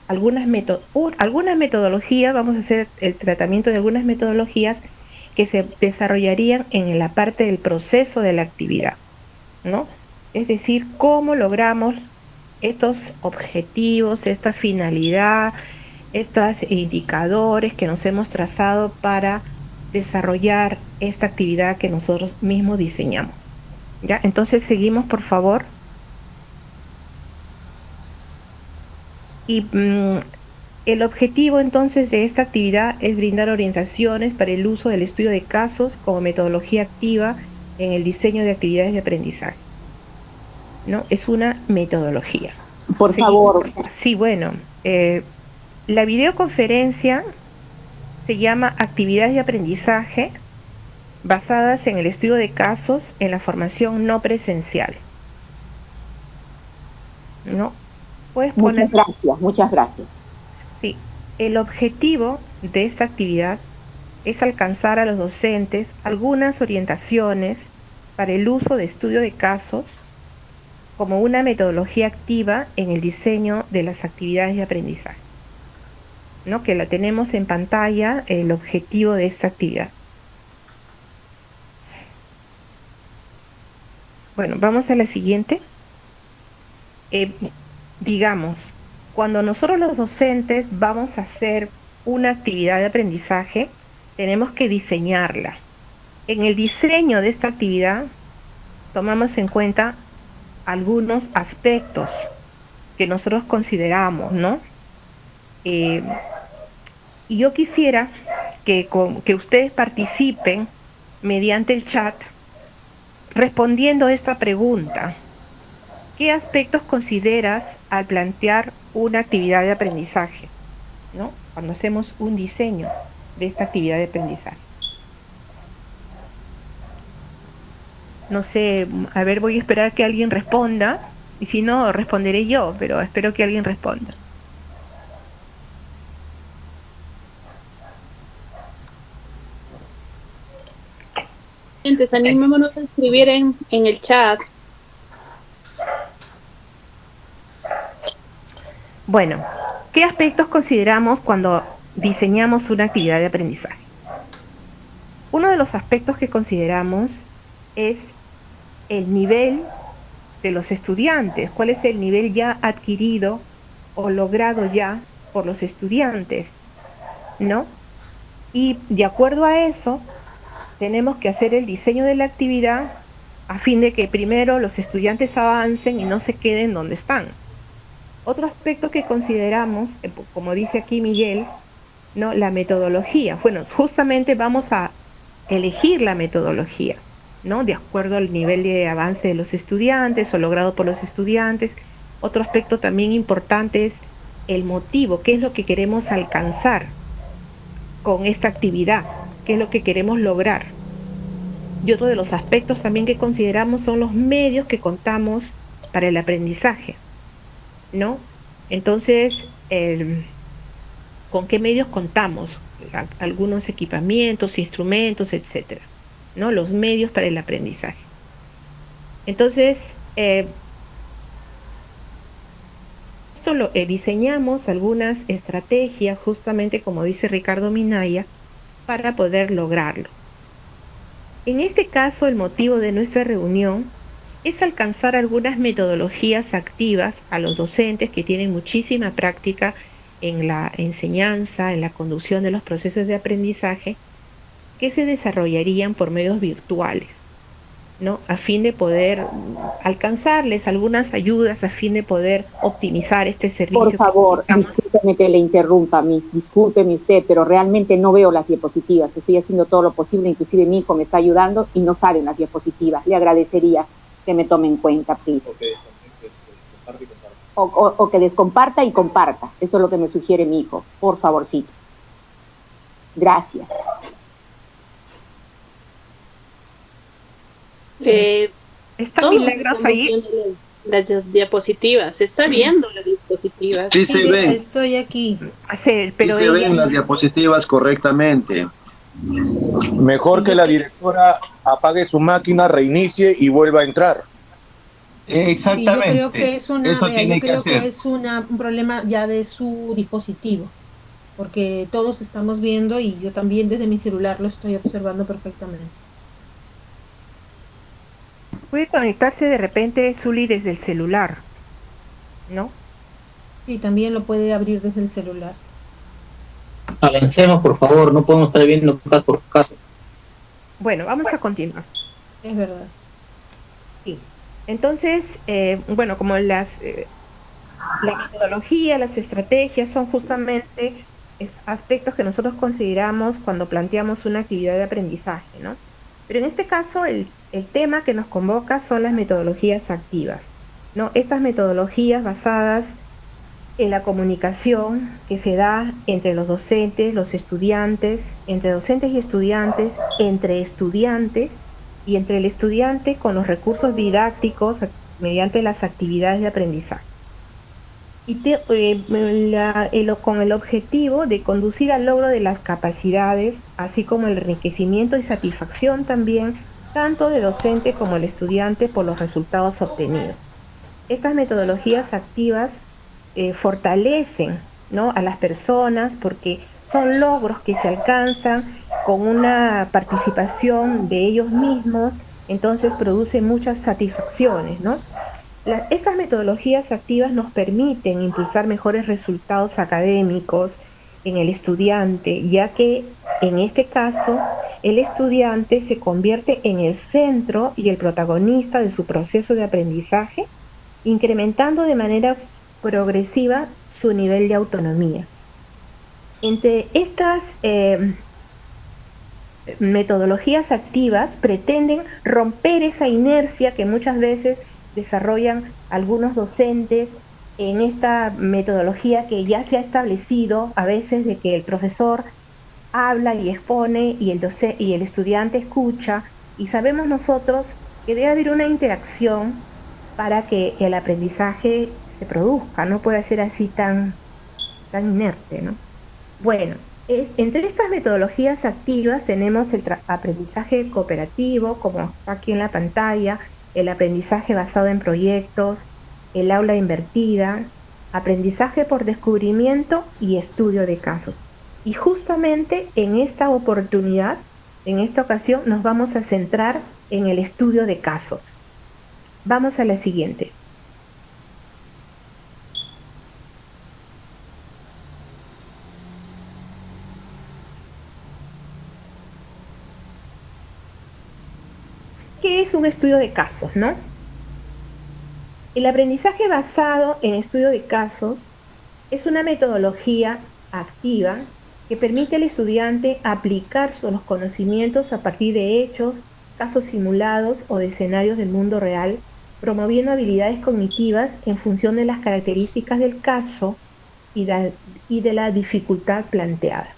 algunas metodologías, vamos a hacer el tratamiento de algunas metodologías que se desarrollarían en la parte del proceso de la actividad, ¿no? Es decir, cómo logramos estos objetivos, esta finalidad, estos indicadores que nos hemos trazado para desarrollar esta actividad que nosotros mismos diseñamos. ¿Ya? Entonces seguimos, por favor. Y el objetivo entonces de esta actividad es brindar orientaciones para el uso del estudio de casos como metodología activa en el diseño de actividades de aprendizaje, ¿no? Es una metodología. Por Seguimos, favor. sí, bueno, la videoconferencia se llama actividades de aprendizaje basadas en el estudio de casos en la formación no presencial, ¿no? Puedes poner. Muchas gracias, muchas gracias. Sí, el objetivo de esta actividad es alcanzar a los docentes algunas orientaciones para el uso de estudio de casos como una metodología activa en el diseño de las actividades de aprendizaje, ¿no? Que la tenemos en pantalla, el objetivo de esta actividad. Bueno, vamos a la siguiente. Digamos, cuando nosotros los docentes vamos a hacer una actividad de aprendizaje, tenemos que diseñarla. En el diseño de esta actividad tomamos en cuenta algunos aspectos que nosotros consideramos, ¿no? Y yo quisiera que ustedes participen mediante el chat respondiendo a esta pregunta. ¿Qué aspectos consideras al plantear una actividad de aprendizaje, ¿no? Cuando hacemos un diseño de esta actividad de aprendizaje. No sé, a ver, voy a esperar que alguien responda, y si no, responderé yo, pero espero que alguien responda. Animémonos a escribir en el chat. Bueno, ¿qué aspectos consideramos cuando diseñamos una actividad de aprendizaje? Uno de los aspectos que consideramos es el nivel de los estudiantes, cuál es el nivel ya adquirido o logrado ya por los estudiantes, ¿no? Y de acuerdo a eso, tenemos que hacer el diseño de la actividad a fin de que primero los estudiantes avancen y no se queden donde están. Otro aspecto que consideramos, como dice aquí Miguel, ¿no? La metodología. Bueno, justamente vamos a elegir la metodología, ¿no? De acuerdo al nivel de avance de los estudiantes o logrado por los estudiantes. Otro aspecto también importante es el motivo, qué es lo que queremos alcanzar con esta actividad, qué es lo que queremos lograr. Y otro de los aspectos también que consideramos son los medios que contamos para el aprendizaje, ¿no? Entonces, ¿con qué medios contamos? Algunos equipamientos, instrumentos, etcétera, ¿no? Los medios para el aprendizaje. Entonces, esto lo diseñamos algunas estrategias, justamente como dice Ricardo Minaya, para poder lograrlo. En este caso, el motivo de nuestra reunión es alcanzar algunas metodologías activas a los docentes que tienen muchísima práctica en la enseñanza, en la conducción de los procesos de aprendizaje, que se desarrollarían por medios virtuales, ¿no? A fin de poder alcanzarles algunas ayudas, a fin de poder optimizar este servicio. Por favor, discúlpeme que le interrumpa, discúlpeme usted, pero realmente no veo las diapositivas. Estoy haciendo todo lo posible, inclusive mi hijo me está ayudando y no salen las diapositivas. Le agradecería que me tome en cuenta, please. O que descomparta y comparta. Eso es lo que me sugiere mi hijo. Por favorcito. Gracias. ¿Está Milagros ahí? Las diapositivas, ¿se está viendo las diapositivas? Sí, se ven. Estoy aquí. Pero sí se ven las diapositivas correctamente. Mejor que la directora apague su máquina, reinicie y vuelva a entrar. Sí, yo creo que Exactamente, es una, eso vea, yo tiene que creo que hacer. es un problema ya de su dispositivo, porque todos estamos viendo y yo también desde mi celular lo estoy observando perfectamente. Puede conectarse de repente Zully desde el celular, ¿no? Sí, también lo puede abrir desde el celular. Avancemos, por favor, no podemos estar viendo caso por caso. Bueno, vamos a continuar. Es verdad. Sí. Entonces, bueno, como la metodología, las estrategias son justamente aspectos que nosotros consideramos cuando planteamos una actividad de aprendizaje, ¿no? Pero en este caso, el tema que nos convoca son las metodologías activas, ¿no? Estas metodologías basadas en la comunicación que se da entre los docentes, los estudiantes, entre docentes y estudiantes, entre estudiantes y entre el estudiante con los recursos didácticos mediante las actividades de aprendizaje. Y con el objetivo de conducir al logro de las capacidades, así como el enriquecimiento y satisfacción también, tanto del docente como el estudiante por los resultados obtenidos. Estas metodologías activas fortalecen, ¿no?, a las personas porque son logros que se alcanzan con una participación de ellos mismos, entonces produce muchas satisfacciones, ¿no? Estas metodologías activas nos permiten impulsar mejores resultados académicos en el estudiante, ya que en este caso el estudiante se convierte en el centro y el protagonista de su proceso de aprendizaje, incrementando de manera progresiva su nivel de autonomía. Entre estas metodologías activas pretenden romper esa inercia que muchas veces desarrollan algunos docentes en esta metodología que ya se ha establecido a veces de que el profesor habla y expone y el estudiante escucha, y sabemos nosotros que debe haber una interacción para que el aprendizaje se produzca, no puede ser así tan inerte, ¿no? Bueno, entre estas metodologías activas tenemos el aprendizaje cooperativo, como está aquí en la pantalla, el aprendizaje basado en proyectos, el aula invertida, aprendizaje por descubrimiento y estudio de casos. Y justamente en esta oportunidad, en esta ocasión, nos vamos a centrar en el estudio de casos. Vamos a la siguiente. ¿Qué es un estudio de casos, no? El aprendizaje basado en estudio de casos es una metodología activa que permite al estudiante aplicar los conocimientos a partir de hechos, casos simulados o de escenarios del mundo real, promoviendo habilidades cognitivas en función de las características del caso y de la dificultad planteada.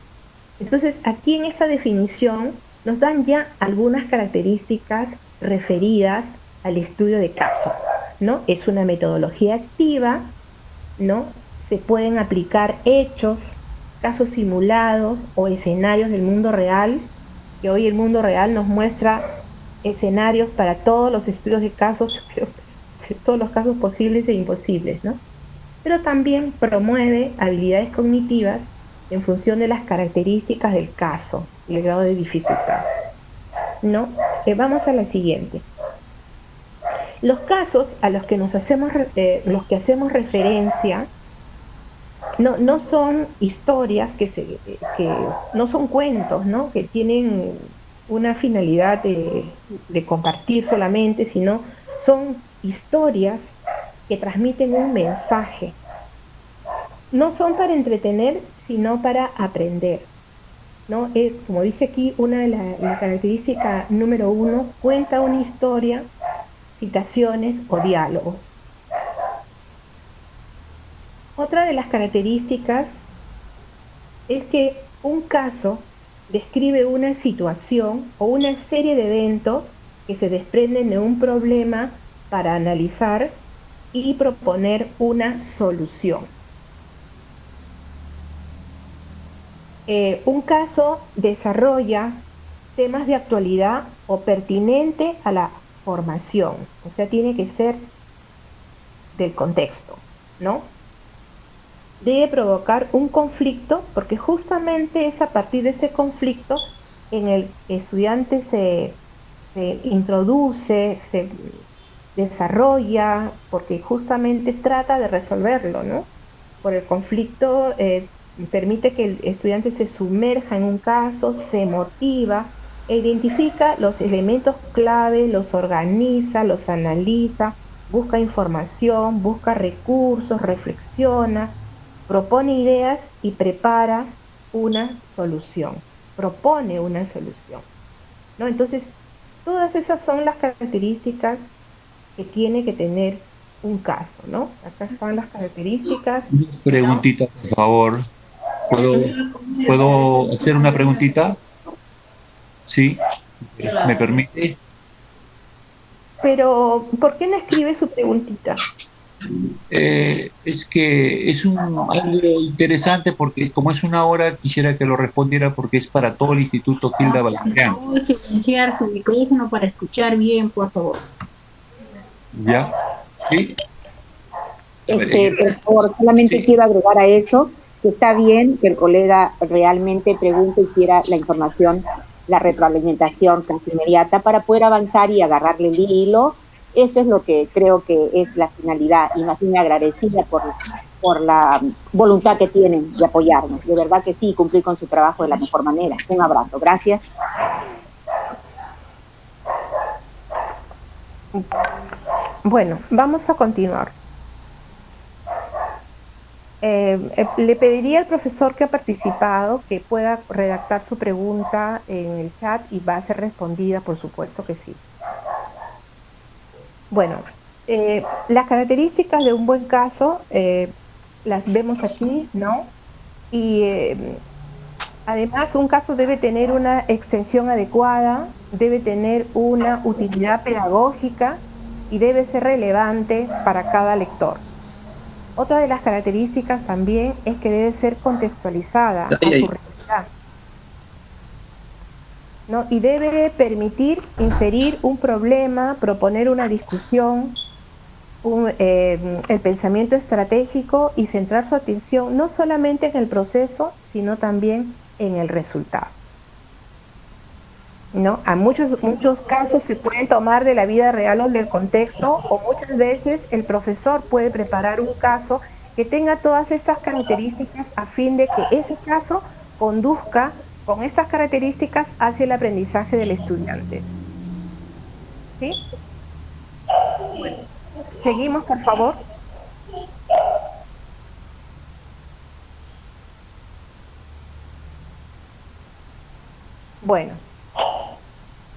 Entonces, aquí en esta definición nos dan ya algunas características referidas al estudio de caso, ¿no? Es una metodología activa, ¿no? Se pueden aplicar hechos, casos simulados o escenarios del mundo real, que hoy el mundo real nos muestra escenarios para todos los estudios de casos, todos los casos posibles e imposibles, ¿no? Pero también promueve habilidades cognitivas en función de las características del caso y el grado de dificultad, ¿no? Vamos a la siguiente. Los casos a los que hacemos referencia no son historias que no son cuentos, ¿no?, que tienen una finalidad de compartir solamente, sino son historias que transmiten un mensaje. No son para entretener, sino para aprender, ¿no? Como dice aquí, una de la característica número 1, cuenta una historia, citaciones o diálogos. Otra de las características es que un caso describe una situación o una serie de eventos que se desprenden de un problema para analizar y proponer una solución. Un caso desarrolla temas de actualidad o pertinente a la formación, o sea, tiene que ser del contexto, ¿no? Debe provocar un conflicto, porque justamente es a partir de ese conflicto en el estudiante se introduce, se desarrolla, porque justamente trata de resolverlo, ¿no? Por el conflicto permite que el estudiante se sumerja en un caso, se motiva e identifica los elementos clave, los organiza, los analiza, busca información, busca recursos, reflexiona, propone ideas y prepara una solución, propone una solución, ¿no? Entonces, todas esas son las características que tiene que tener un caso, ¿no? Acá están las características. Una preguntita, por favor. ¿Puedo hacer una preguntita? ¿Sí? ¿Me permite? Pero, ¿por qué no escribe su preguntita? Es que es algo interesante porque como es una hora quisiera que lo respondiera porque es para todo el Instituto Gilda Valeriano. Voy a silenciar su micrófono para escuchar bien, por favor. ¿Ya? ¿Sí? Por favor, solamente Sí. quiero agregar a eso que está bien que el colega realmente pregunte y quiera la información, la retroalimentación casi inmediata para poder avanzar y agarrarle el hilo. Eso es lo que creo que es la finalidad y más bien agradecida por la voluntad que tienen de apoyarnos. De verdad que sí, cumplir con su trabajo de la mejor manera. Un abrazo. Gracias. Bueno, vamos a continuar. Le pediría al profesor que ha participado que pueda redactar su pregunta en el chat y va a ser respondida, por supuesto que sí. Bueno, las características de un buen caso las vemos aquí, ¿no? Y además un caso debe tener una extensión adecuada, debe tener una utilidad pedagógica y debe ser relevante para cada lector. Otra de las características también es que debe ser contextualizada a su realidad, ¿no? Y debe permitir inferir un problema, proponer una discusión, el pensamiento estratégico y centrar su atención no solamente en el proceso, sino también en el resultado, ¿no? A muchos casos se pueden tomar de la vida real o del contexto, o muchas veces el profesor puede preparar un caso que tenga todas estas características a fin de que ese caso conduzca con estas características hacia el aprendizaje del estudiante. ¿Sí? Bueno, seguimos, por favor. Bueno,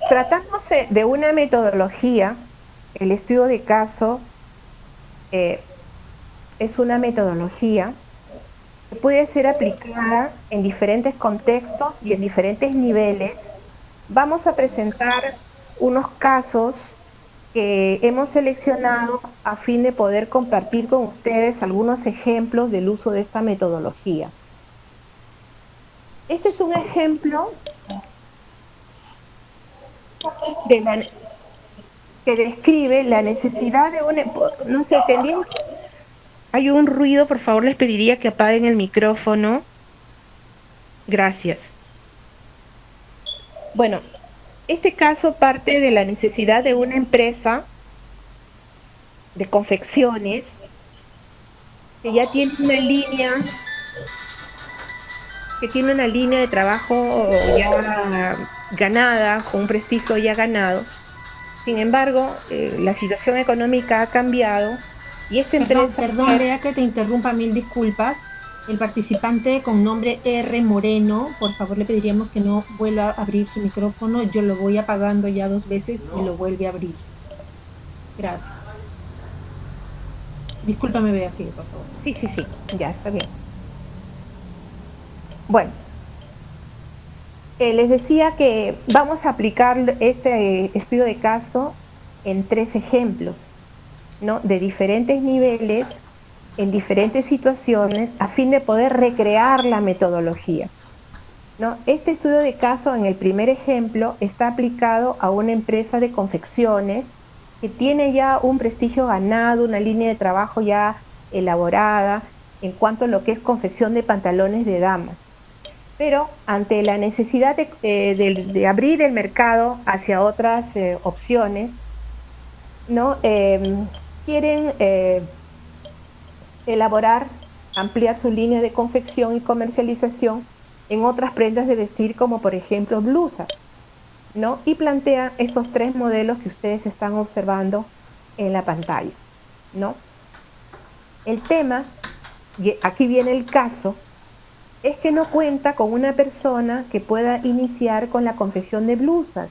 tratándose de una metodología, el estudio de caso es una metodología que puede ser aplicada en diferentes contextos y en diferentes niveles. Vamos a presentar unos casos que hemos seleccionado a fin de poder compartir con ustedes algunos ejemplos del uso de esta metodología. Este es un ejemplo que describe la necesidad de una... No sé, ¿entendieron? Hay un ruido, por favor les pediría que apaguen el micrófono. Gracias. Bueno, este caso parte de la necesidad de una empresa de confecciones que ya tiene una línea de trabajo ya ganada, con un prestigio ya ganado. Sin embargo, la situación económica ha cambiado y esta empresa... Perdón, Bea, que te interrumpa, mil disculpas. El participante con nombre R. Moreno, por favor le pediríamos que no vuelva a abrir su micrófono. Yo lo voy apagando ya 2 veces y lo vuelve a abrir. Gracias. Discúlpame, Bea, sigue, por favor. Sí, ya está bien. Bueno, les decía que vamos a aplicar este estudio de caso en 3 ejemplos, ¿no? De diferentes niveles, en diferentes situaciones, a fin de poder recrear la metodología, ¿no? Este estudio de caso, en el primer ejemplo, está aplicado a una empresa de confecciones que tiene ya un prestigio ganado, una línea de trabajo ya elaborada en cuanto a lo que es confección de pantalones de damas. Pero ante la necesidad de abrir el mercado hacia otras opciones, ¿no? Quieren elaborar, ampliar su línea de confección y comercialización en otras prendas de vestir, como por ejemplo blusas, ¿no? Y plantean estos 3 modelos que ustedes están observando en la pantalla, ¿no? El tema, y aquí viene el caso, es que no cuenta con una persona que pueda iniciar con la confección de blusas,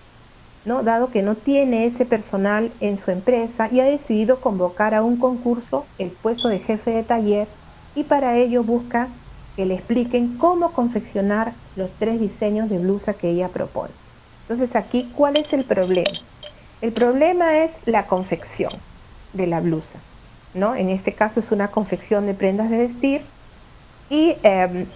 ¿no? Dado que no tiene ese personal en su empresa y ha decidido convocar a un concurso el puesto de jefe de taller, y para ello busca que le expliquen cómo confeccionar los 3 diseños de blusa que ella propone. Entonces aquí, ¿cuál es el problema? El problema es la confección de la blusa, ¿no? En este caso es una confección de prendas de vestir y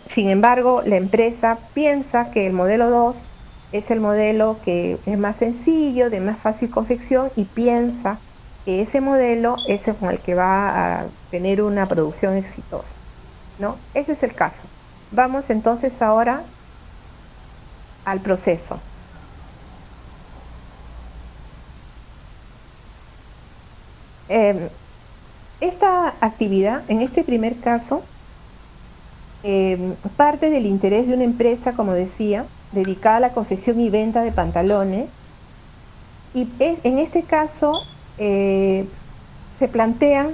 sin embargo la empresa piensa que el modelo 2 es el modelo que es más sencillo, de más fácil confección, y piensa que ese modelo es con el que va a tener una producción exitosa, ¿no? Ese es el caso. Vamos entonces ahora al proceso. Esta actividad, en este primer caso, parte del interés de una empresa, como decía, dedicada a la confección y venta de pantalones, y en este caso se plantean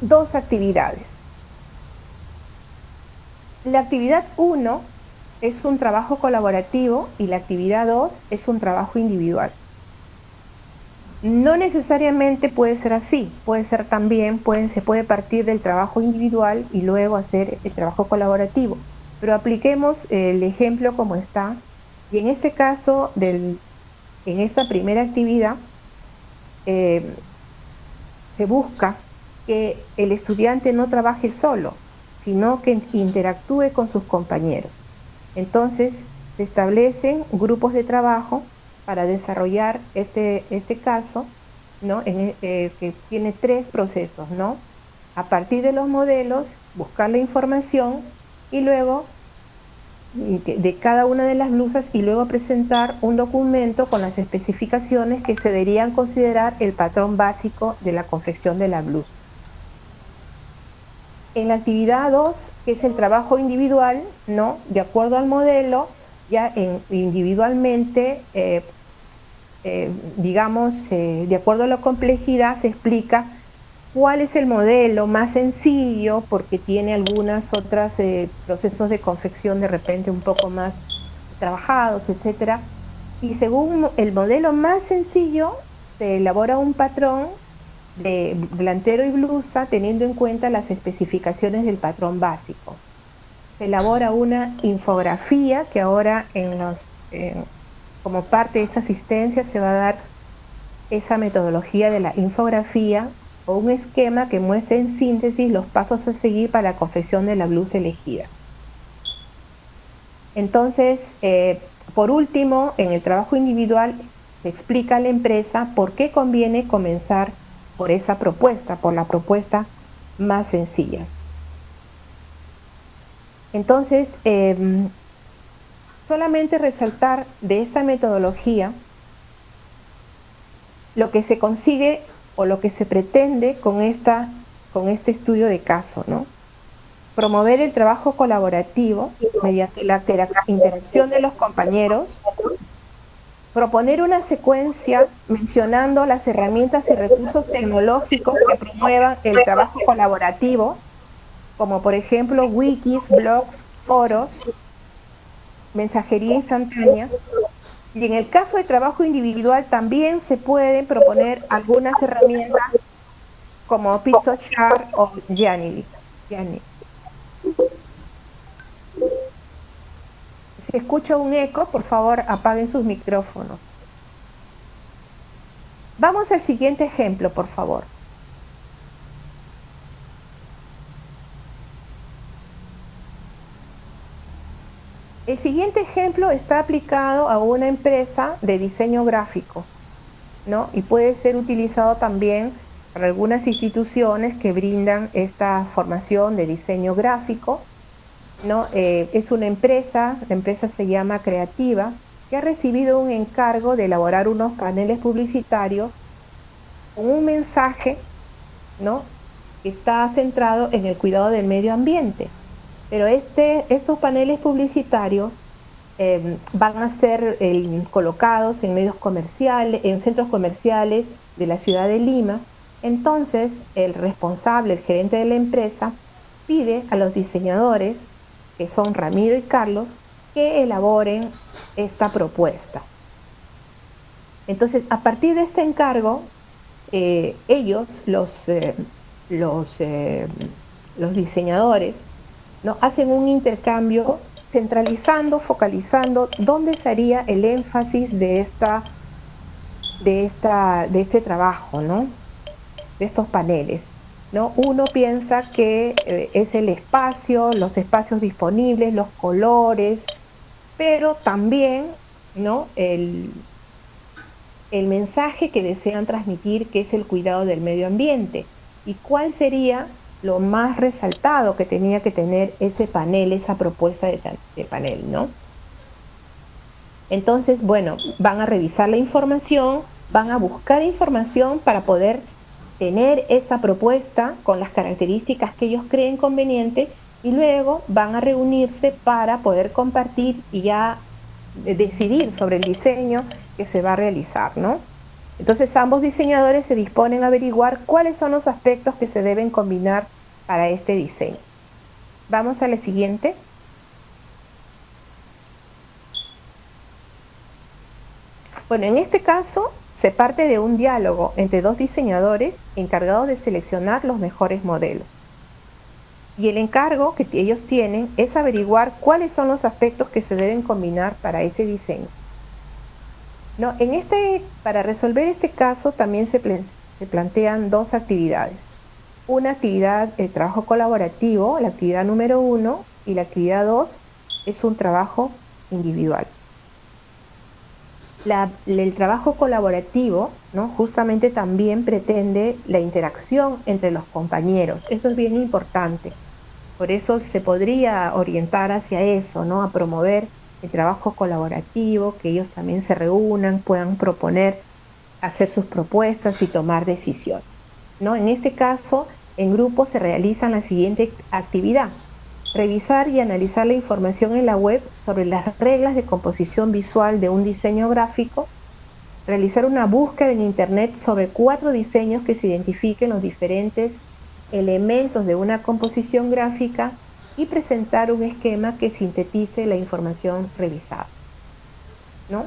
2 actividades. La actividad 1 es un trabajo colaborativo y la actividad 2 es un trabajo individual. No necesariamente puede ser así, puede ser también, se puede partir del trabajo individual y luego hacer el trabajo colaborativo, pero apliquemos el ejemplo como está, y en este caso, en esta primera actividad, se busca que el estudiante no trabaje solo, sino que interactúe con sus compañeros. Entonces, se establecen grupos de trabajo para desarrollar este caso, ¿no? Que tiene 3 procesos, ¿no? A partir de los modelos, buscar la información y luego de cada una de las blusas, y luego presentar un documento con las especificaciones que se deberían considerar el patrón básico de la confección de la blusa. En la actividad 2, que es el trabajo individual, ¿no? De acuerdo al modelo, ya individualmente, digamos, de acuerdo a la complejidad, se explica cuál es el modelo más sencillo, porque tiene algunas otras procesos de confección de repente un poco más trabajados, etcétera. Y según el modelo más sencillo, se elabora un patrón de delantero y blusa teniendo en cuenta las especificaciones del patrón básico. Se elabora una infografía que ahora como parte de esa asistencia se va a dar esa metodología de la infografía, o un esquema que muestre en síntesis los pasos a seguir para la confección de la blusa elegida. Entonces, por último, en el trabajo individual se explica a la empresa por qué conviene comenzar por esa propuesta, por la propuesta más sencilla. Entonces, solamente resaltar de esta metodología lo que se consigue o lo que se pretende con este estudio de caso, ¿no? Promover el trabajo colaborativo mediante la interacción de los compañeros, proponer una secuencia mencionando las herramientas y recursos tecnológicos que promuevan el trabajo colaborativo, como por ejemplo wikis, blogs, foros, mensajería instantánea. Y en el caso de trabajo individual también se pueden proponer algunas herramientas como Piktochart o Janily. Si escucha un eco, por favor apaguen sus micrófonos. Vamos al siguiente ejemplo, por favor. El siguiente ejemplo está aplicado a una empresa de diseño gráfico, ¿no? Y puede ser utilizado también para algunas instituciones que brindan esta formación de diseño gráfico, ¿no? Es una empresa, la empresa se llama Creativa, que ha recibido un encargo de elaborar unos paneles publicitarios con un mensaje, ¿no? Que está centrado en el cuidado del medio ambiente. Pero estos paneles publicitarios van a ser colocados en medios comerciales, en centros comerciales de la ciudad de Lima. Entonces, el responsable, el gerente de la empresa, pide a los diseñadores, que son Ramiro y Carlos, que elaboren esta propuesta. Entonces, a partir de este encargo, ellos, los diseñadores, ¿no? Hacen un intercambio centralizando, focalizando dónde sería el énfasis de este trabajo, ¿no? De estos paneles, ¿no? Uno piensa que es el espacio, los espacios disponibles, los colores, pero también, ¿no? El mensaje que desean transmitir, que es el cuidado del medio ambiente. ¿Y cuál sería lo más resaltado que tenía que tener ese panel, esa propuesta de panel, ¿no? Entonces, bueno, van a revisar la información, van a buscar información para poder tener esa propuesta con las características que ellos creen convenientes, y luego van a reunirse para poder compartir y ya decidir sobre el diseño que se va a realizar, ¿no? Entonces ambos diseñadores se disponen a averiguar cuáles son los aspectos que se deben combinar para este diseño. Vamos a la siguiente. Bueno, en este caso se parte de un diálogo entre dos diseñadores encargados de seleccionar los mejores modelos. Y el encargo que ellos tienen es averiguar cuáles son los aspectos que se deben combinar para ese diseño. No, para resolver este caso también se plantean dos actividades. Una actividad, el trabajo colaborativo, la actividad número 1, y la actividad 2 es un trabajo individual. El trabajo colaborativo, ¿no? Justamente también pretende la interacción entre los compañeros. Eso es bien importante. Por eso se podría orientar hacia eso, ¿no? A promover el trabajo colaborativo, que ellos también se reúnan, puedan proponer, hacer sus propuestas y tomar decisiones, ¿no? En este caso, en grupo se realiza la siguiente actividad: revisar y analizar la información en la web sobre las reglas de composición visual de un diseño gráfico, realizar una búsqueda en internet sobre 4 diseños que se identifiquen los diferentes elementos de una composición gráfica y presentar un esquema que sintetice la información revisada, ¿no?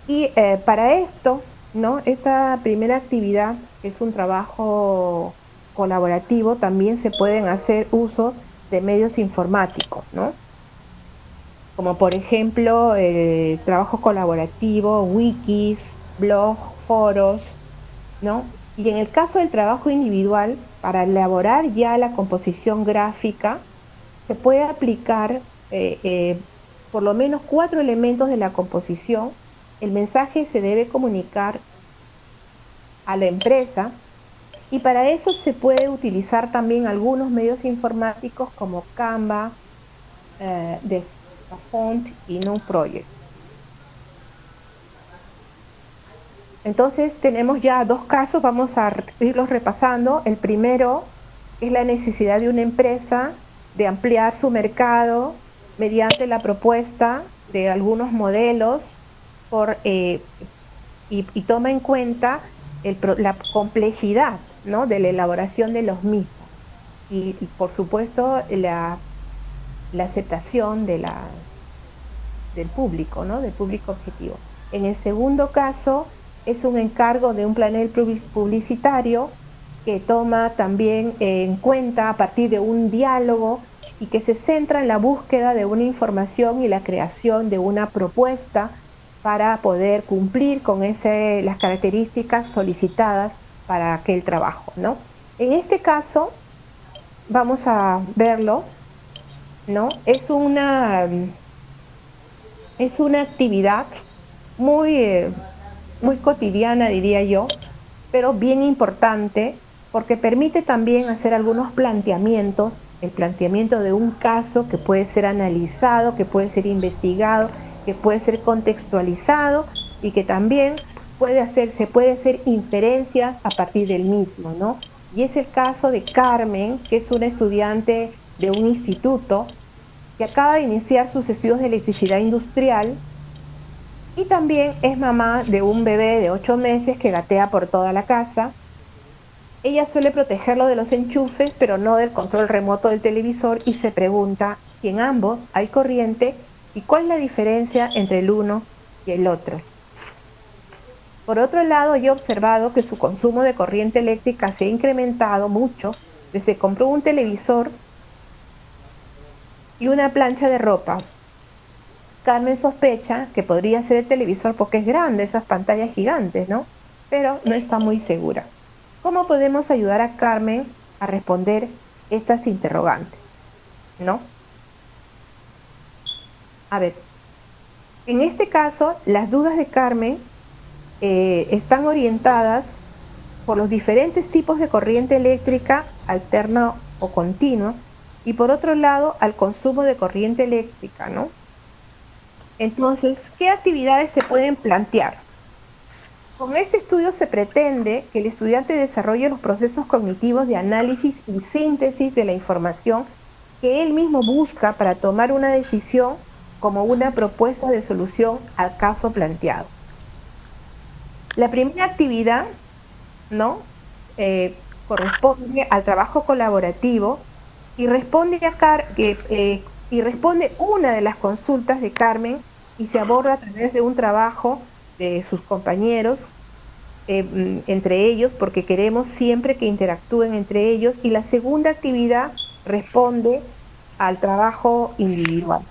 Y para esto, ¿no? Esta primera actividad, que es un trabajo colaborativo, también se pueden hacer uso de medios informáticos, ¿no? Como por ejemplo el trabajo colaborativo, wikis, blogs, foros, ¿no? Y en el caso del trabajo individual, para elaborar ya la composición gráfica, se puede aplicar por lo menos 4 elementos de la composición. El mensaje se debe comunicar a la empresa, y para eso se puede utilizar también algunos medios informáticos como Canva, de Font y Project. Entonces tenemos ya 2 casos, vamos a irlos repasando. El primero es la necesidad de una empresa de ampliar su mercado mediante la propuesta de algunos modelos y toma en cuenta la complejidad, ¿no? De la elaboración de los mismos y por supuesto la aceptación del público, ¿no? Del público objetivo. En el segundo caso es un encargo de un panel publicitario que toma también en cuenta a partir de un diálogo y que se centra en la búsqueda de una información y la creación de una propuesta para poder cumplir con las características solicitadas para aquel trabajo, ¿no? En este caso, vamos a verlo, ¿no? Es una actividad muy muy cotidiana, diría yo, pero bien importante porque permite también hacer algunos planteamientos, el planteamiento de un caso que puede ser analizado, que puede ser investigado, que puede ser contextualizado y que también se puede hacer inferencias a partir del mismo, ¿no? Y es el caso de Carmen, que es una estudiante de un instituto que acaba de iniciar sus estudios de electricidad industrial y también es mamá de un bebé de 8 meses que gatea por toda la casa. Ella suele protegerlo de los enchufes, pero no del control remoto del televisor y se pregunta si en ambos hay corriente y cuál es la diferencia entre el uno y el otro. Por otro lado, yo he observado que su consumo de corriente eléctrica se ha incrementado mucho desde que compró un televisor y una plancha de ropa. Carmen sospecha que podría ser el televisor porque es grande, esas pantallas gigantes, ¿no? Pero no está muy segura. ¿Cómo podemos ayudar a Carmen a responder estas interrogantes? ¿No? A ver, en este caso, las dudas de Carmen están orientadas por los diferentes tipos de corriente eléctrica, alterna o continua, y por otro lado, al consumo de corriente eléctrica, ¿no? Entonces, ¿qué actividades se pueden plantear? Con este estudio se pretende que el estudiante desarrolle los procesos cognitivos de análisis y síntesis de la información que él mismo busca para tomar una decisión como una propuesta de solución al caso planteado. La primera actividad, ¿no? Corresponde al trabajo colaborativo y responde una de las consultas de Carmen y se aborda a través de un trabajo de sus compañeros, entre ellos, porque queremos siempre que interactúen entre ellos. Y la segunda actividad responde al trabajo individual,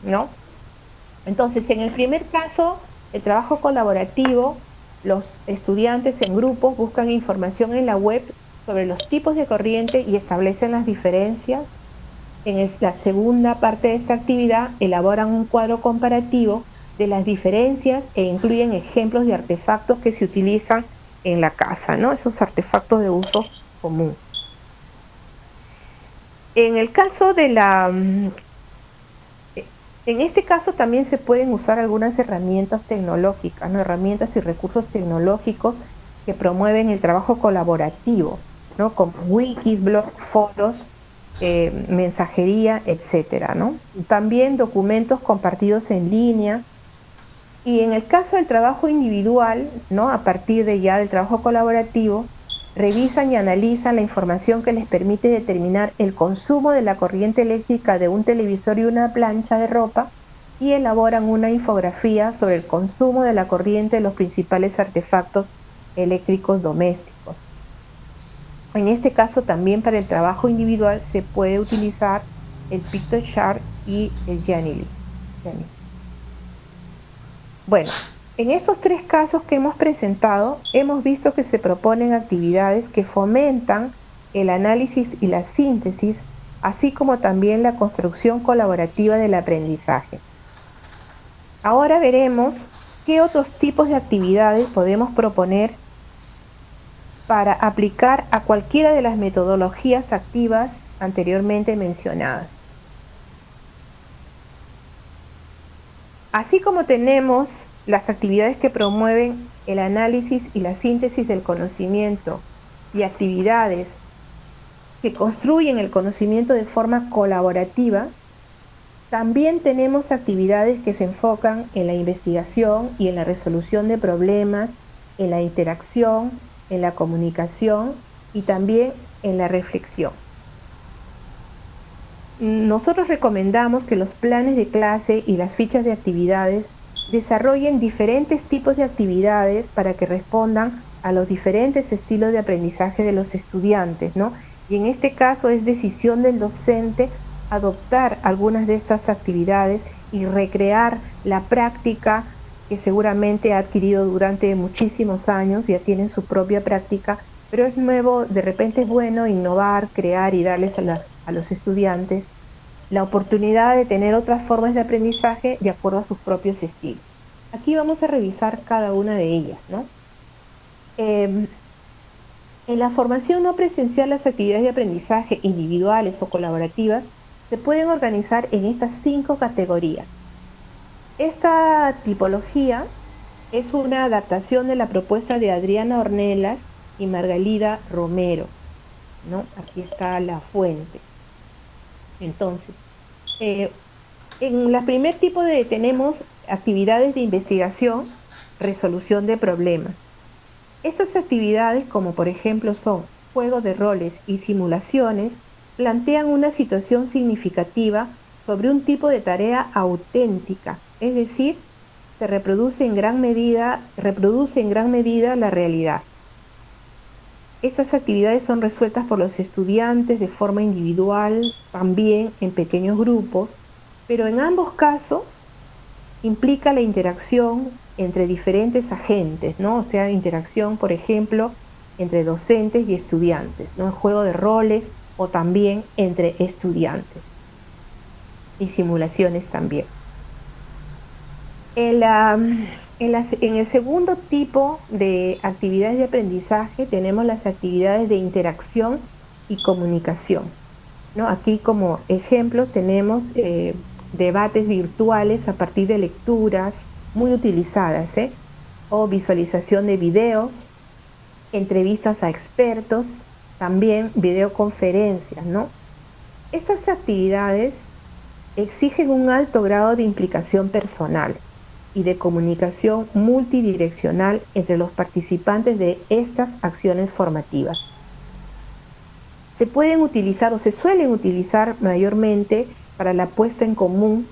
¿no? Entonces, en el primer caso, el trabajo colaborativo, los estudiantes en grupos buscan información en la web sobre los tipos de corriente y establecen las diferencias. En la segunda parte de esta actividad elaboran un cuadro comparativo de las diferencias e incluyen ejemplos de artefactos que se utilizan en la casa, ¿no? Esos artefactos de uso común. En el caso de en este caso también se pueden usar algunas herramientas tecnológicas, ¿no? Herramientas y recursos tecnológicos que promueven el trabajo colaborativo, ¿no? Como wikis, blogs, foros, mensajería, etcétera, ¿no? También documentos compartidos en línea. Y en el caso del trabajo individual, ¿no? A partir de ya del trabajo colaborativo, revisan y analizan la información que les permite determinar el consumo de la corriente eléctrica de un televisor y una plancha de ropa y elaboran una infografía sobre el consumo de la corriente de los principales artefactos eléctricos domésticos. En este caso, también para el trabajo individual se puede utilizar el PictoChart y el Janily. Bueno, en estos tres casos que hemos presentado, hemos visto que se proponen actividades que fomentan el análisis y la síntesis, así como también la construcción colaborativa del aprendizaje. Ahora veremos qué otros tipos de actividades podemos proponer para aplicar a cualquiera de las metodologías activas anteriormente mencionadas. Así como tenemos las actividades que promueven el análisis y la síntesis del conocimiento y actividades que construyen el conocimiento de forma colaborativa, también tenemos actividades que se enfocan en la investigación y en la resolución de problemas, en la interacción, en la comunicación y también en la reflexión. Nosotros recomendamos que los planes de clase y las fichas de actividades desarrollen diferentes tipos de actividades para que respondan a los diferentes estilos de aprendizaje de los estudiantes, ¿no? Y en este caso es decisión del docente adoptar algunas de estas actividades y recrear la práctica que seguramente ha adquirido durante muchísimos años, ya tienen su propia práctica, pero es nuevo, de repente es bueno innovar, crear y darles a los estudiantes la oportunidad de tener otras formas de aprendizaje de acuerdo a sus propios estilos. Aquí vamos a revisar cada una de ellas, ¿no? En la formación no presencial, las actividades de aprendizaje individuales o colaborativas se pueden organizar en estas 5 categorías. Esta tipología es una adaptación de la propuesta de Adriana Ornelas y Margalida Romero, ¿no? Aquí está la fuente. Entonces, en la primer tipo tenemos actividades de investigación, resolución de problemas. Estas actividades, como por ejemplo son juegos de roles y simulaciones, plantean una situación significativa sobre un tipo de tarea auténtica, es decir, se reproduce en gran medida la realidad. Estas actividades son resueltas por los estudiantes de forma individual, también en pequeños grupos, pero en ambos casos implica la interacción entre diferentes agentes, ¿no? O sea, interacción, por ejemplo, entre docentes y estudiantes, ¿no? El juego de roles o también entre estudiantes. Y simulaciones también. En el segundo tipo de actividades de aprendizaje tenemos las actividades de interacción y comunicación, ¿no? Aquí como ejemplo tenemos debates virtuales a partir de lecturas muy utilizadas, o visualización de videos, entrevistas a expertos, también videoconferencias, ¿no? Estas actividades exigen un alto grado de implicación personal y de comunicación multidireccional entre los participantes de estas acciones formativas. Se pueden utilizar o se suelen utilizar mayormente para la puesta en común,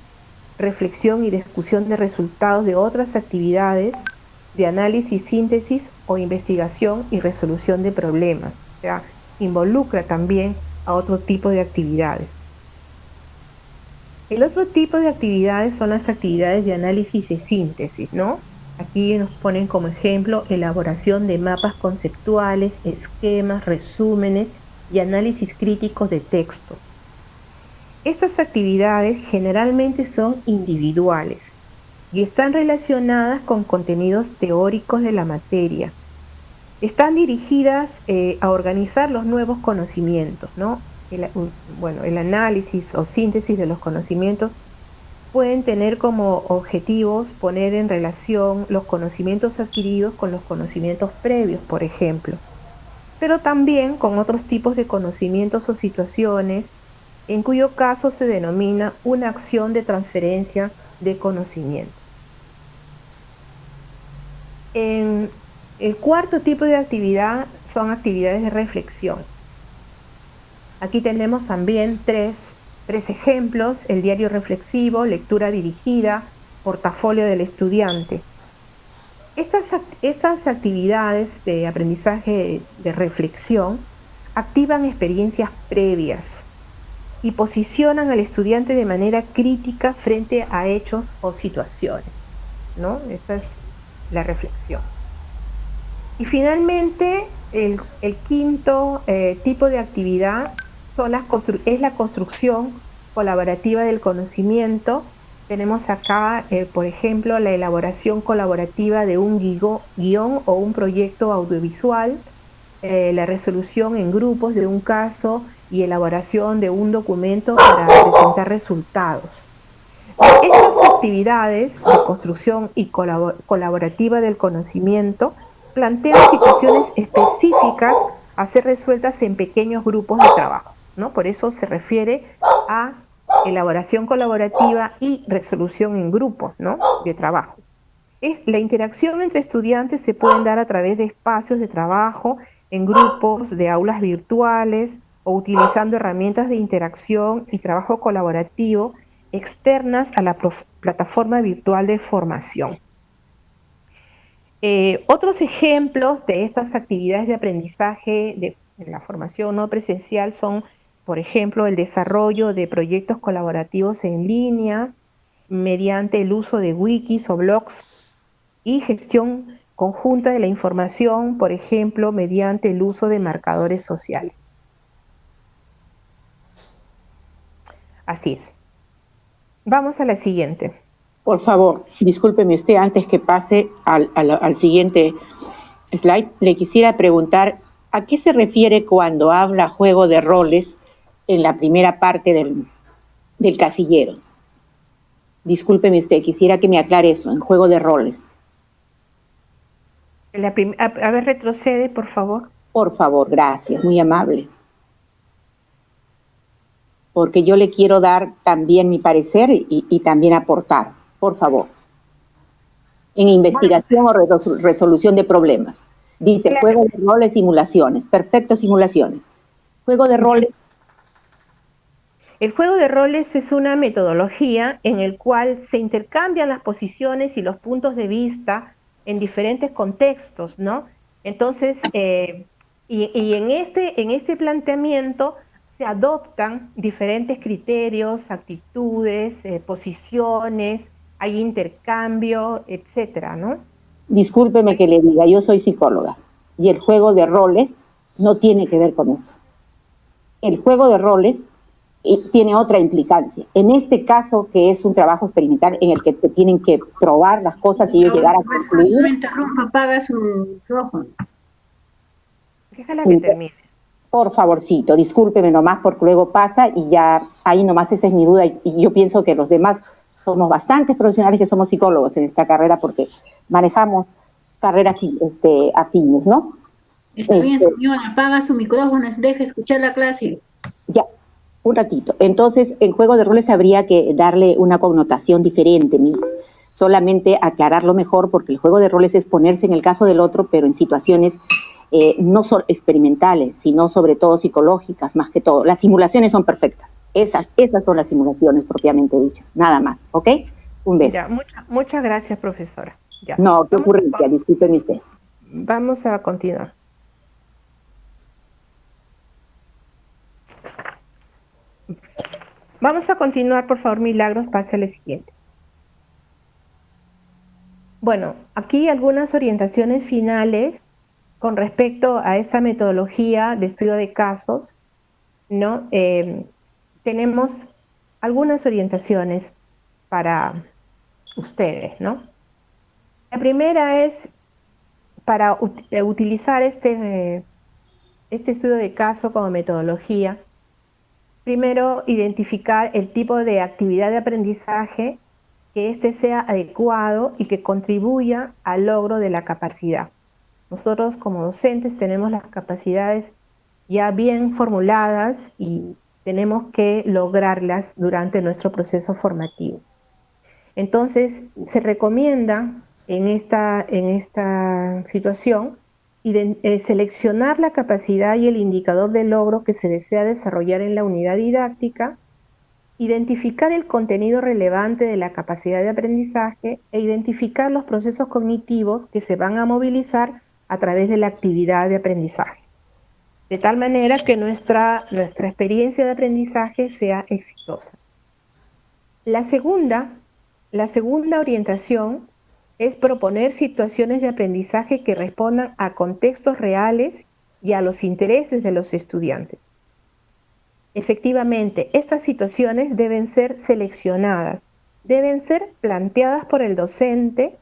reflexión y discusión de resultados de otras actividades de análisis, síntesis o investigación y resolución de problemas. O sea, involucra también a otro tipo de actividades. El otro tipo de actividades son las actividades de análisis y síntesis, ¿no? Aquí nos ponen como ejemplo elaboración de mapas conceptuales, esquemas, resúmenes y análisis críticos de textos. Estas actividades generalmente son individuales y están relacionadas con contenidos teóricos de la materia. Están dirigidas a organizar los nuevos conocimientos, ¿no? El análisis o síntesis de los conocimientos pueden tener como objetivos poner en relación los conocimientos adquiridos con los conocimientos previos, por ejemplo, pero también con otros tipos de conocimientos o situaciones, en cuyo caso se denomina una acción de transferencia de conocimiento. En el cuarto tipo de actividad son actividades de reflexión. Aquí tenemos también tres ejemplos: el diario reflexivo, lectura dirigida, portafolio del estudiante. Estas actividades de aprendizaje de reflexión activan experiencias previas y posicionan al estudiante de manera crítica frente a hechos o situaciones, ¿no? Esta es la reflexión. Y finalmente, el quinto tipo de actividad es la construcción colaborativa del conocimiento. Tenemos acá, por ejemplo, la elaboración colaborativa de un guión o un proyecto audiovisual, la resolución en grupos de un caso y elaboración de un documento para presentar resultados. Estas actividades de construcción y colaborativa del conocimiento plantean situaciones específicas a ser resueltas en pequeños grupos de trabajo, ¿no? Por eso se refiere a elaboración colaborativa y resolución en grupos, ¿no? De trabajo. La interacción entre estudiantes se pueden dar a través de espacios de trabajo, en grupos de aulas virtuales o utilizando herramientas de interacción y trabajo colaborativo externas a la plataforma virtual de formación. Otros ejemplos de estas actividades de aprendizaje de la formación no presencial son, por ejemplo, el desarrollo de proyectos colaborativos en línea mediante el uso de wikis o blogs y gestión conjunta de la información, por ejemplo, mediante el uso de marcadores sociales. Así es. Vamos a la siguiente. Por favor, discúlpeme usted, antes que pase al siguiente slide, le quisiera preguntar a qué se refiere cuando habla juego de roles en la primera parte del casillero. Discúlpeme usted, quisiera que me aclare eso, en juego de roles. A ver, retrocede, por favor. Por favor, gracias, muy amable. Porque yo le quiero dar también mi parecer y también aportar, por favor. En investigación o resolución de problemas. Dice, Claro. juego de roles, simulaciones. Perfecto, simulaciones. Juego de roles. El juego de roles es una metodología en el cual se intercambian las posiciones y los puntos de vista en diferentes contextos, ¿no? Entonces, y en este planteamiento se adoptan diferentes criterios, actitudes, posiciones, hay intercambio, etcétera, ¿no? Discúlpeme que le diga, yo soy psicóloga y el juego de roles no tiene que ver con eso. El juego de roles tiene otra implicancia. En este caso, que es un trabajo experimental en el que se tienen que probar las cosas y llegar a concluir. No interrumpa, apaga su micrófono. Déjala que termine. Por favorcito, discúlpeme nomás porque luego pasa y ya ahí nomás esa es mi duda y yo pienso que los demás somos bastantes profesionales que somos psicólogos en esta carrera porque manejamos carreras afines, ¿no? Está bien, señora, apaga su micrófono, deje escuchar la clase. Ya, un ratito. Entonces, en juego de roles habría que darle una connotación diferente, Miss. Solamente aclararlo mejor porque el juego de roles es ponerse en el caso del otro, pero en situaciones no solo experimentales, sino sobre todo psicológicas, más que todo. Las simulaciones son perfectas. Esas son las simulaciones propiamente dichas. Nada más, ¿ok? Un beso. Ya, muchas gracias, profesora. Ya. No, qué ocurrencia, discúlpeme usted. Vamos a continuar. Vamos a continuar, por favor, Milagros, pase al siguiente. Bueno, aquí algunas orientaciones finales con respecto a esta metodología de estudio de casos, ¿no? Tenemos algunas orientaciones para ustedes, ¿no? La primera es para utilizar este estudio de caso como metodología. Primero, identificar el tipo de actividad de aprendizaje que éste sea adecuado y que contribuya al logro de la capacidad. Nosotros como docentes tenemos las capacidades ya bien formuladas y tenemos que lograrlas durante nuestro proceso formativo. Entonces, se recomienda en esta situación seleccionar la capacidad y el indicador de logro que se desea desarrollar en la unidad didáctica, identificar el contenido relevante de la capacidad de aprendizaje e identificar los procesos cognitivos que se van a movilizar a través de la actividad de aprendizaje, de tal manera que nuestra experiencia de aprendizaje sea exitosa. La segunda orientación es proponer situaciones de aprendizaje que respondan a contextos reales y a los intereses de los estudiantes. Efectivamente, estas situaciones deben ser seleccionadas, deben ser planteadas por el docente,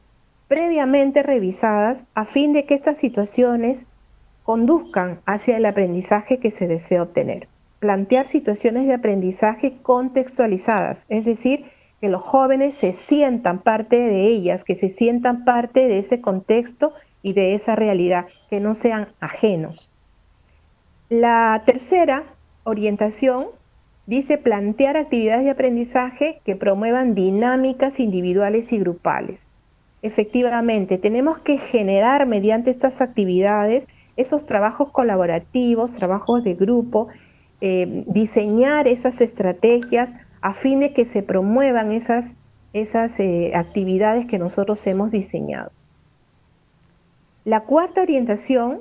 previamente revisadas, a fin de que estas situaciones conduzcan hacia el aprendizaje que se desea obtener. Plantear situaciones de aprendizaje contextualizadas, es decir, que los jóvenes se sientan parte de ellas, que se sientan parte de ese contexto y de esa realidad, que no sean ajenos. La tercera orientación dice plantear actividades de aprendizaje que promuevan dinámicas individuales y grupales. Efectivamente, tenemos que generar mediante estas actividades esos trabajos colaborativos, trabajos de grupo, diseñar esas estrategias a fin de que se promuevan esas actividades que nosotros hemos diseñado. La cuarta orientación,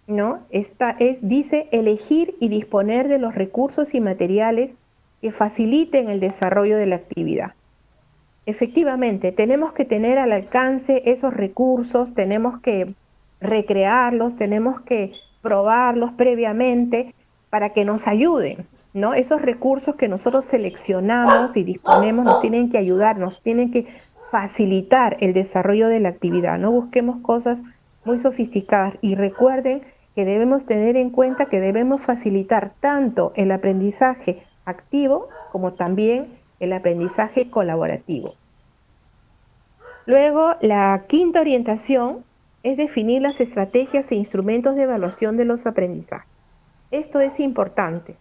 ¿no? Dice elegir y disponer de los recursos y materiales que faciliten el desarrollo de la actividad. Efectivamente, tenemos que tener al alcance esos recursos, tenemos que recrearlos, tenemos que probarlos previamente para que nos ayuden, ¿no? Esos recursos que nosotros seleccionamos y disponemos nos tienen que ayudar, nos tienen que facilitar el desarrollo de la actividad. No busquemos cosas muy sofisticadas y recuerden que debemos tener en cuenta que debemos facilitar tanto el aprendizaje activo como también el aprendizaje colaborativo. Luego, la quinta orientación es definir las estrategias e instrumentos de evaluación de los aprendizajes. Esto es importante.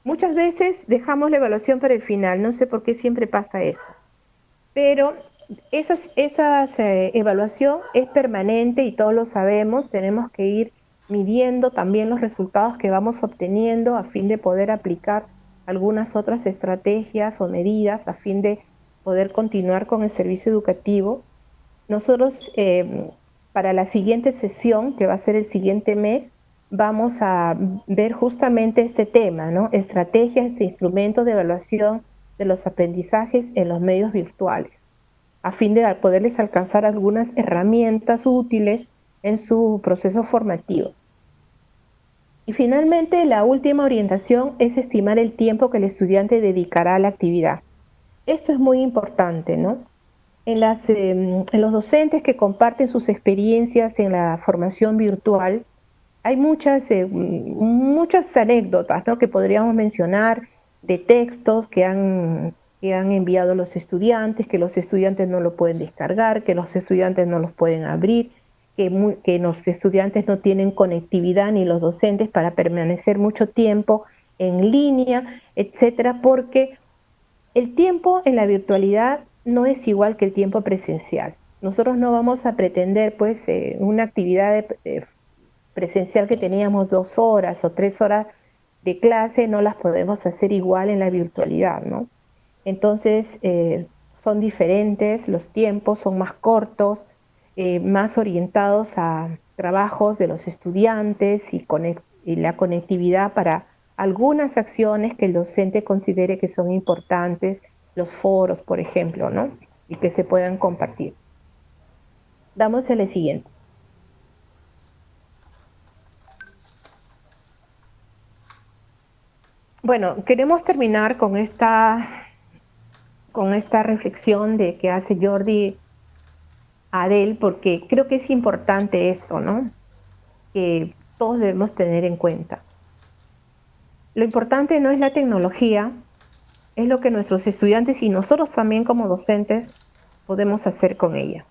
Muchas veces dejamos la evaluación para el final, no sé por qué siempre pasa eso, pero esa evaluación es permanente y todos lo sabemos, tenemos que ir midiendo también los resultados que vamos obteniendo a fin de poder aplicar algunas otras estrategias o medidas a fin de poder continuar con el servicio educativo. Nosotros para la siguiente sesión, que va a ser el siguiente mes, vamos a ver justamente este tema, ¿no? Estrategias e instrumentos de evaluación de los aprendizajes en los medios virtuales, a fin de poderles alcanzar algunas herramientas útiles en su proceso formativo. Y finalmente, la última orientación es estimar el tiempo que el estudiante dedicará a la actividad. Esto es muy importante, ¿no? En los docentes que comparten sus experiencias en la formación virtual, hay muchas anécdotas, ¿no?, que podríamos mencionar de textos que han enviado los estudiantes, que los estudiantes no lo pueden descargar, que los estudiantes no los pueden abrir, que los estudiantes no tienen conectividad ni los docentes para permanecer mucho tiempo en línea, etcétera, porque el tiempo en la virtualidad no es igual que el tiempo presencial. Nosotros no vamos a pretender, pues, una actividad presencial que teníamos 2 horas o 3 horas de clase, no las podemos hacer igual en la virtualidad, ¿no? Entonces, son diferentes, los tiempos son más cortos, más orientados a trabajos de los estudiantes y la conectividad para algunas acciones que el docente considere que son importantes, los foros, por ejemplo, ¿no?, y que se puedan compartir. Damos a la siguiente. Bueno, queremos terminar con esta reflexión que hace Jordi Adel, porque creo que es importante esto, ¿no?, que todos debemos tener en cuenta. Lo importante no es la tecnología, es lo que nuestros estudiantes y nosotros también como docentes podemos hacer con ella.